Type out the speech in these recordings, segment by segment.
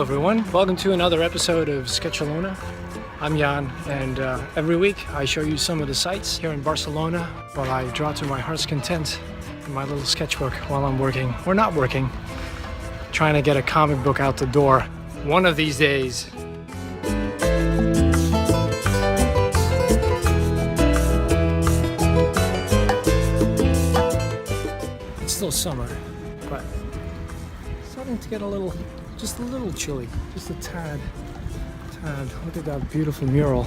everyone, welcome to another episode of SketchaLona. I'm Jan, and every week I show you some of the sights here in Barcelona while I draw to my heart's content in my little sketchbook while I'm working, or not working, trying to get a comic book out the door one of these days. It's still summer, but it's starting to get just a little chilly, just a tad. Look at that beautiful mural.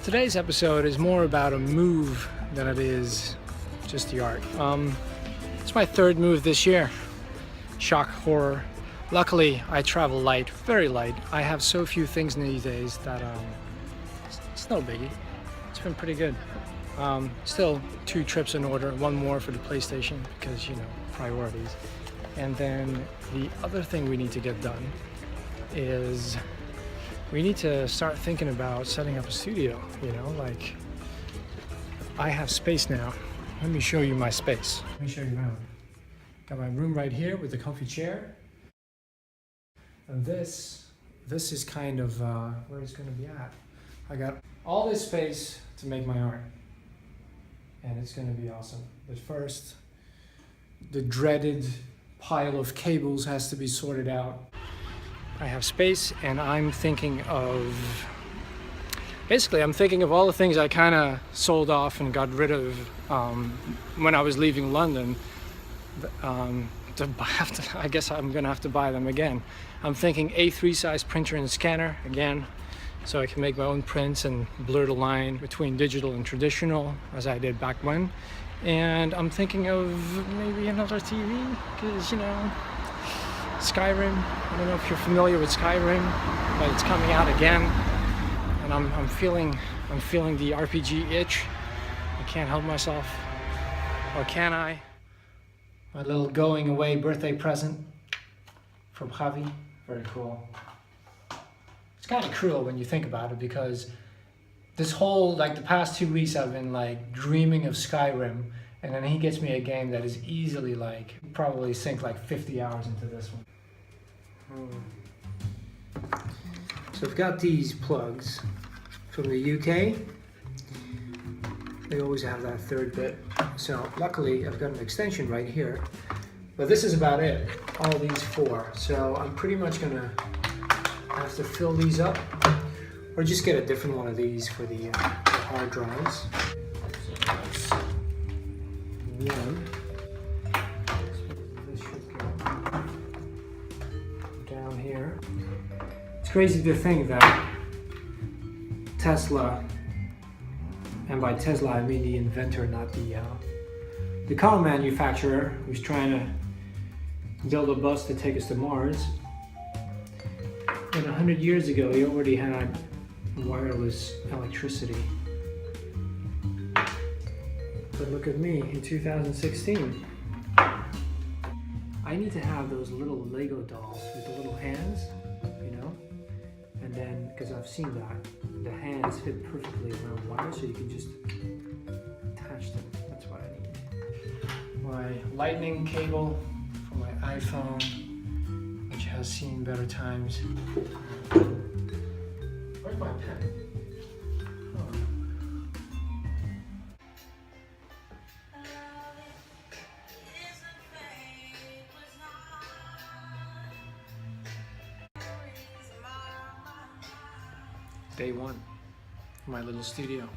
Today's episode is more about a move than it is just the art. It's my third move this year. Shock horror. Luckily, I travel light, very light. I have so few things these days that it's no biggie. It's been pretty good. Still 2 trips in order, 1 more for the PlayStation because, you know, priorities. And then the other thing we need to get done is we need to start thinking about setting up a studio, you know, like I have space now. Let me show you my space. Let me show you around. Got my room right here with the comfy chair. And this is kind of where it's gonna be at. I got all this space to make my art. And it's gonna be awesome. But first, the dreaded pile of cables has to be sorted out. I have space and I'm thinking of all the things I kind of sold off and got rid of when I was leaving London. I guess I'm gonna have to buy them again. I'm thinking A3 size printer and scanner again, so I can make my own prints and blur the line between digital and traditional as I did back when. And I'm thinking of maybe another TV, because, you know, Skyrim. I don't know if you're familiar with Skyrim, but it's coming out again, and I'm feeling the RPG itch. I can't help myself, or can I? My little going away birthday present from Javi. Very cool. It's kind of cruel when you think about it, because this whole, like the past 2 weeks I've been like dreaming of Skyrim, and then he gets me a game that is easily like, probably sink like 50 hours into this one. So I've got these plugs from the UK. They always have that third bit. So luckily I've got an extension right here, but this is about it, all these 4. So I'm pretty much gonna have to fill these up, or just get a different one of these for the hard drives. So that's one. This should go down here. It's crazy to think that Tesla, and by Tesla I mean the inventor, not the car manufacturer who's trying to build a bus to take us to Mars. And 100 years ago, he already had wireless electricity. But look at me in 2016. I need to have those little Lego dolls with the little hands, you know? And then, because I've seen that, the hands fit perfectly around wire, so you can just attach them. That's what I need. My lightning cable for my iPhone, which has seen better times. Where's my pen? Oh. Day 1, my little studio.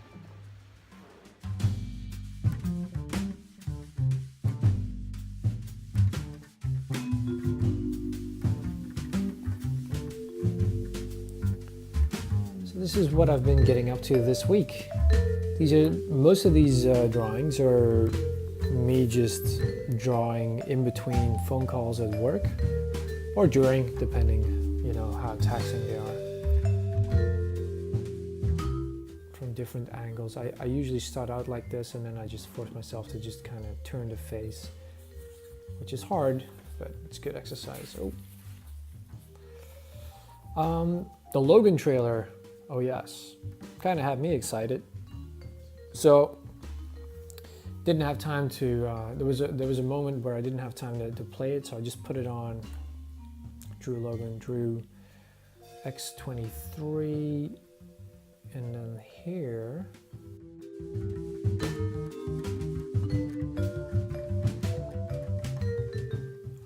This is what I've been getting up to this week. Most of these drawings are me just drawing in between phone calls at work, or during, depending, you know, how taxing they are. From different angles. I usually start out like this, and then I just force myself to just kind of turn the face, which is hard, but it's good exercise. The Logan trailer. Oh yes, kind of had me excited. So didn't have time to, there was a moment where I didn't have time to play it, so I just put it on, drew a logo and drew X23, and then here,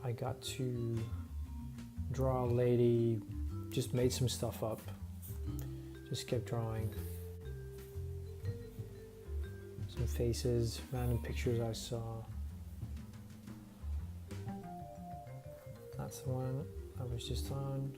I got to draw a lady, just made some stuff up, just kept drawing. Some faces, random pictures I saw. That's the one I was just on.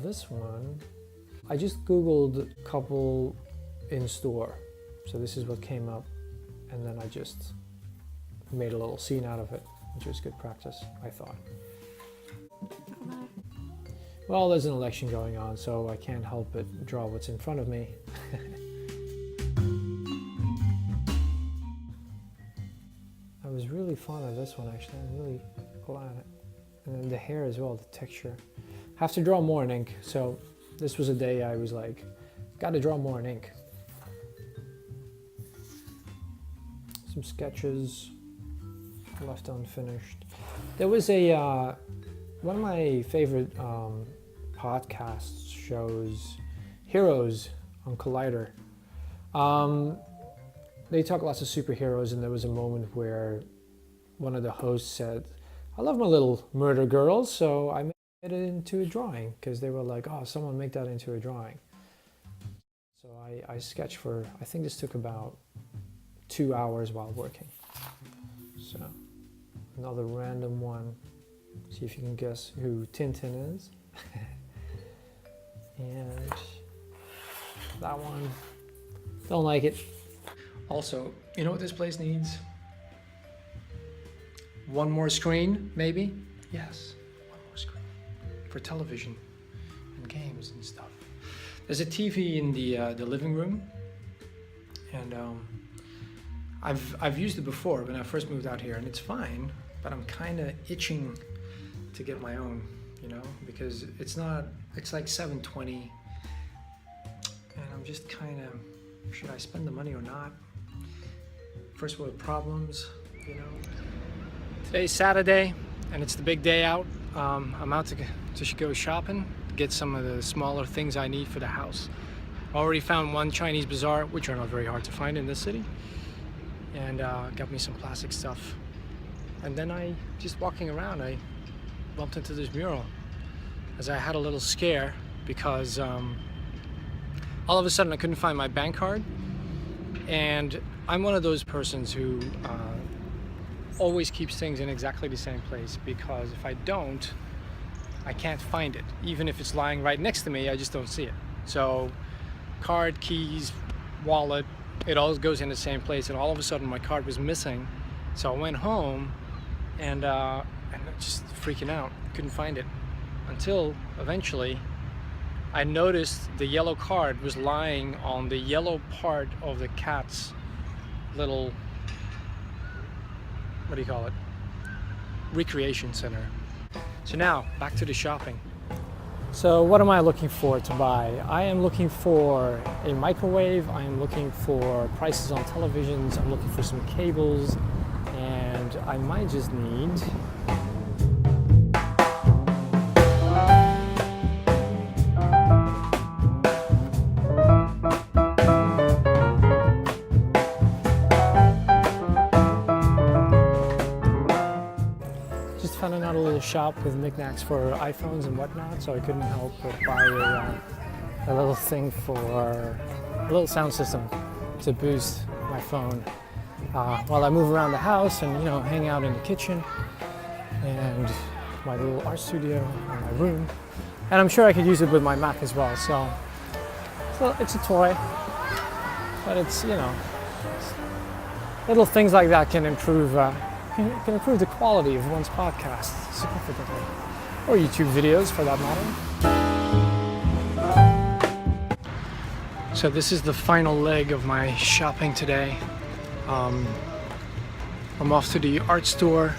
This one, I just Googled couple in store. So this is what came up, and then I just made a little scene out of it, which was good practice, I thought. Well, there's an election going on, so I can't help but draw what's in front of me. I was really fond of this one, actually. I'm really glad. And then the hair as well, the texture. Have to draw more in ink, so this was a day I was like, gotta draw more in ink. Some sketches left unfinished. There was a one of my favorite podcast shows, Heroes on Collider. They talk lots of superheroes, and there was a moment where one of the hosts said, "I love my little murder girls, so I made it into a drawing," because they were like, "Oh, someone make that into a drawing." So I sketched for, I think this took about 2 hours while working. So another random one. See if you can guess who Tintin is. And that one, don't like it. Also, you know what this place needs? One more screen, maybe? Yes, one more screen. For television and games and stuff. There's a TV in the living room, and I've used it before when I first moved out here, and it's fine, but I'm kind of itching to get my own, you know, because it's like $720, and I'm just kind of, should I spend the money or not? First world problems, you know. Today's Saturday, and it's the big day out. I'm out to go shopping, get some of the smaller things I need for the house. Already found one Chinese bazaar, which are not very hard to find in this city, and got me some plastic stuff. And then just walking around, I bumped into this mural, as I had a little scare because all of a sudden I couldn't find my bank card, and I'm one of those persons who always keeps things in exactly the same place, because if I don't, I can't find it. Even if it's lying right next to me, I just don't see it. So card, keys, wallet, it all goes in the same place, and all of a sudden my card was missing. So I went home and just freaking out, couldn't find it, until eventually I noticed the yellow card was lying on the yellow part of the cat's little, what do you call it, recreation center. So now back to the shopping. So what am I looking for to buy? I am looking for a microwave, I am looking for prices on televisions, I'm looking for some cables, and I might just need found another little shop with knickknacks for iPhones and whatnot, so I couldn't help but buy a little thing for a little sound system to boost my phone while I move around the house and, you know, hang out in the kitchen and my little art studio in my room. And I'm sure I could use it with my Mac as well. So it's a toy, but it's, you know, little things like that can improve can improve the quality of one's podcast significantly, or YouTube videos for that matter. So this is the final leg of my shopping today. I'm off to the art store.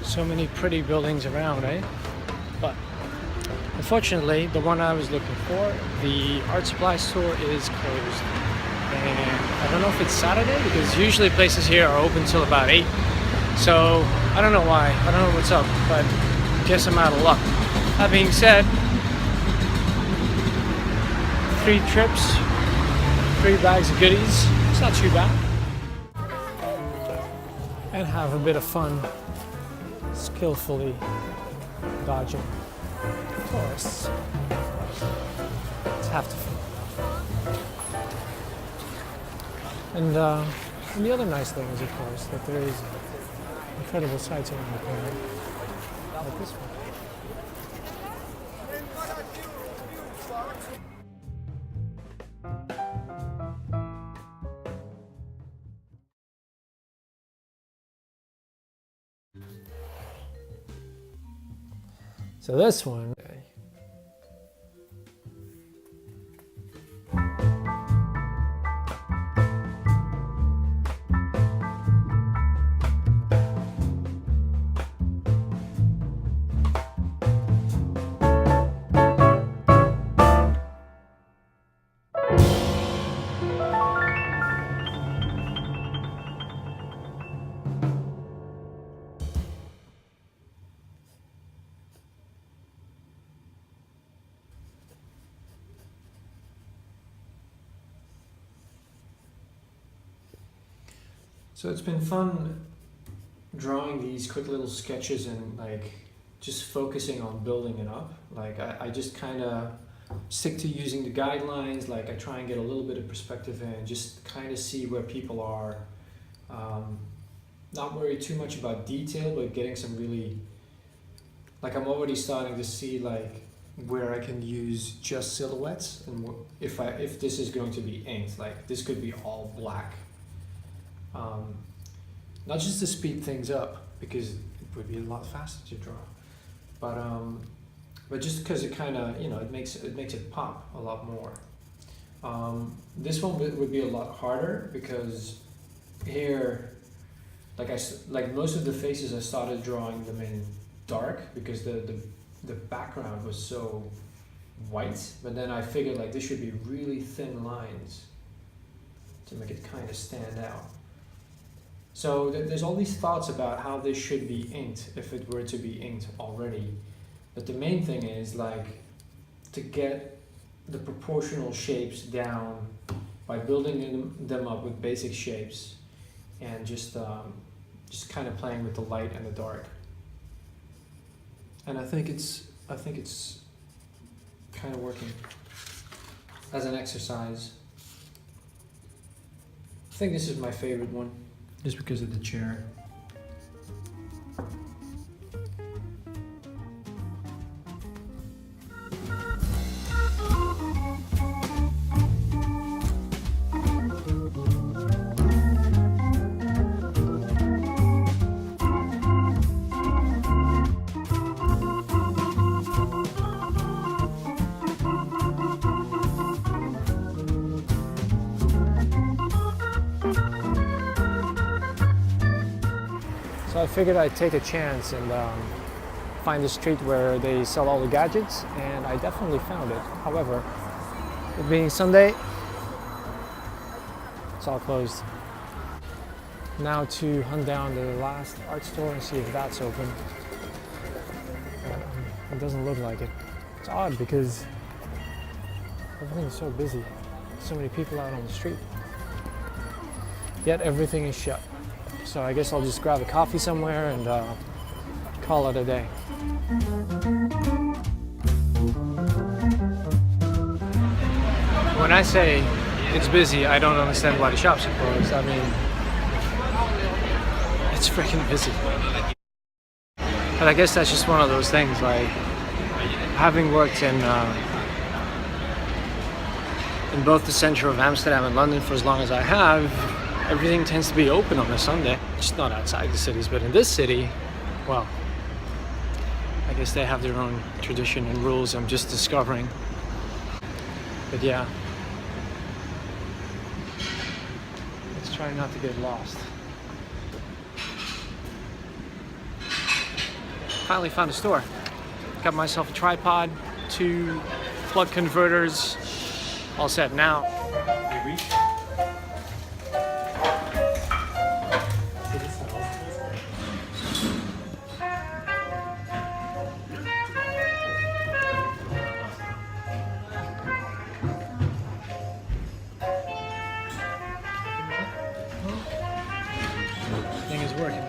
So many pretty buildings around, eh? But unfortunately, the one I was looking for, the art supply store, is closed. And I don't know if it's Saturday, because usually places here are open till about 8. So I don't know why, I don't know what's up, but I guess I'm out of luck. That being said, 3 trips, 3 bags of goodies, it's not too bad. And have a bit of fun skillfully dodging tourists. It's half the fun. And the other nice thing is, of course, that there is incredible sights around the corner, like this one. So this one, so it's been fun drawing these quick little sketches and like just focusing on building it up. Like I just kind of stick to using the guidelines. Like I try and get a little bit of perspective and just kind of see where people are. Not worry too much about detail, but getting some really, like I'm already starting to see like where I can use just silhouettes, and if this is going to be inked, like this could be all black. Not just to speed things up, because it would be a lot faster to draw, but just because it kind of, you know, it makes it pop a lot more. This one would be a lot harder because here, like most of the faces I started drawing them in dark because the background was so white, but then I figured like this should be really thin lines to make it kind of stand out. So there's all these thoughts about how this should be inked if it were to be inked already. But the main thing is like to get the proportional shapes down by building them up with basic shapes and just kind of playing with the light and the dark. And I think it's kind of working as an exercise. I think this is my favorite one, just because of the chair. So I figured I'd take a chance and find a street where they sell all the gadgets, and I definitely found it. However, it being Sunday, it's all closed. Now to hunt down the last art store and see if that's open. It doesn't look like it. It's odd because everything is so busy. So many people out on the street. Yet everything is shut. So I guess I'll just grab a coffee somewhere and call it a day. When I say it's busy, I don't understand why the shops are closed. I mean, it's freaking busy. But I guess that's just one of those things, like having worked in in both the center of Amsterdam and London for as long as I have, everything tends to be open on a Sunday. Just not outside the cities, but in this city, well, I guess they have their own tradition and rules I'm just discovering. But yeah, let's try not to get lost. Finally found a store. Got myself a tripod, 2 plug converters, all set now. Thing is working.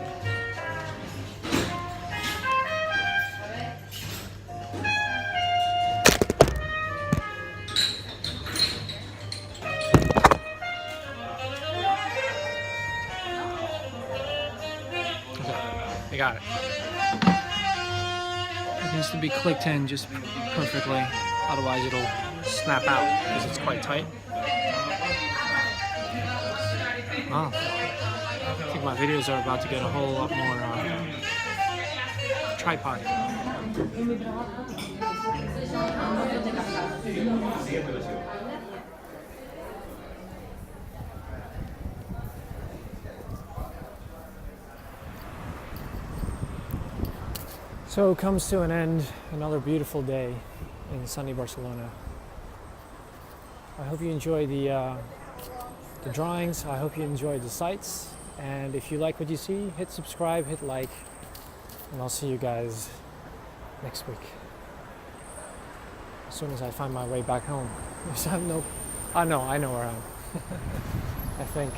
I got it. It needs to be clicked in just perfectly, otherwise it'll snap out because it's quite tight. Wow. I think my videos are about to get a whole lot more tripod. So comes to an end another beautiful day in sunny Barcelona. I hope you enjoy the drawings. I hope you enjoy the sights. And if you like what you see, hit subscribe, hit like, and I'll see you guys next week. As soon as I find my way back home. I know where I am. I think.